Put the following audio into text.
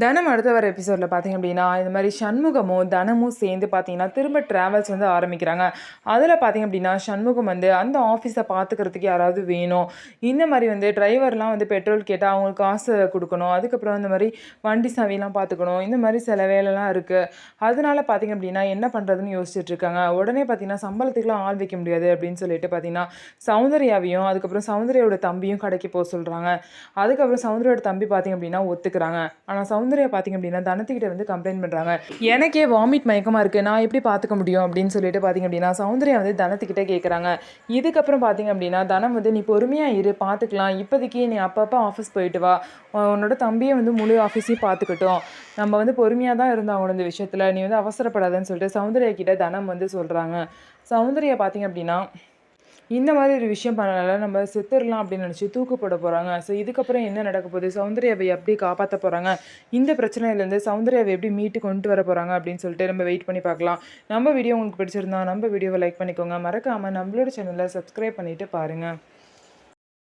தனம் அடுத்த வர எபிசோடில் பார்த்தீங்க அப்படின்னா இந்த மாதிரி சண்முகமும் தனமும் சேர்ந்து பார்த்தீங்கன்னா திரும்ப ட்ராவல்ஸ் வந்து ஆரம்பிக்கிறாங்க. அதில் பார்த்தீங்க அப்படின்னா சண்முகம் வந்து அந்த ஆஃபீஸை பார்த்துக்கிறதுக்கு யாராவது வேணும், இந்த மாதிரி வந்து டிரைவர்லாம் வந்து பெட்ரோல் கேட்டால் அவங்களுக்கு காசு கொடுக்கணும், அதுக்கப்புறம் இந்த மாதிரி வண்டி சாவிலாம் பார்த்துக்கணும், இந்த மாதிரி சில வேலைலாம் இருக்குது. அதனால பார்த்தீங்க அப்படின்னா என்ன பண்ணுறதுன்னு யோசிச்சுட்டு இருக்காங்க. உடனே பார்த்தீங்கன்னா சம்பளத்துக்குலாம் ஆள் வைக்க முடியாது அப்படின்னு சொல்லிட்டு பார்த்தீங்கன்னா சௌந்தர்யாவையும் அதுக்கப்புறம் சௌந்தர்யாவோட தம்பியும் கடைக்கு போக சொல்கிறாங்க. அதுக்கப்புறம் சௌந்தர்யாவோட தம்பி பார்த்தீங்க அப்படின்னா ஒத்துக்கிறாங்க. ஆனால் சௌந்தர்யா பார்த்தீங்க அப்படின்னா தனத்துக்கிட்ட வந்து கம்ப்ளைண்ட் பண்ணுறாங்க. எனக்கே வாமிட் மயக்கமாக இருக்குது, நான் எப்படி பார்த்துக்க முடியும் அப்படின்னு சொல்லிட்டு பார்த்தீங்க அப்படின்னா சௌந்தர்யா வந்து தனத்துக்கிட்ட கேட்குறாங்க. இதுக்கப்புறம் பார்த்தீங்க அப்படின்னா தனம் வந்து நீ பொறுமையாக இரு, பார்த்துக்கலாம், இப்போதைக்கு நீ அப்பப்போ ஆஃபீஸ் போயிட்டு வா, உன்னோட தம்பியை வந்து முழு ஆஃபீஸையும் பார்த்துக்கட்டும், நம்ம வந்து பொறுமையாக தான் இருந்தோம் அவனோட இந்த விஷயத்தில், நீ வந்து அவசரப்படாதன்னு சொல்லிட்டு சௌந்தர்யா கிட்ட தனம் வந்து சொல்கிறாங்க. சௌந்தர்யா பார்த்தீங்க அப்படின்னா இந்த மாதிரி ஒரு விஷயம் பண்ணனால நம்ம செத்துடலாம் அப்படின்னு நினச்சி தூக்கு போட போகிறாங்க. ஸோ இதுக்கப்புறம் என்ன நடக்க போகுது, சௌந்தர்யாவை எப்படி காப்பாற்ற போகிறாங்க, இந்த பிரச்சனையிலேருந்து சௌந்தர்யாவை எப்படி மீட்டு கொண்டு வர போகிறாங்க அப்படின்னு சொல்லிட்டு நம்ம வெயிட் பண்ணி பார்க்கலாம். நம்ம வீடியோ உங்களுக்கு பிடிச்சிருந்தா நம்ம வீடியோவை லைக் பண்ணிக்கோங்க, மறக்காமல் நம்மளோட சேனலை சப்ஸ்கிரைப் பண்ணிவிட்டு பாருங்கள்.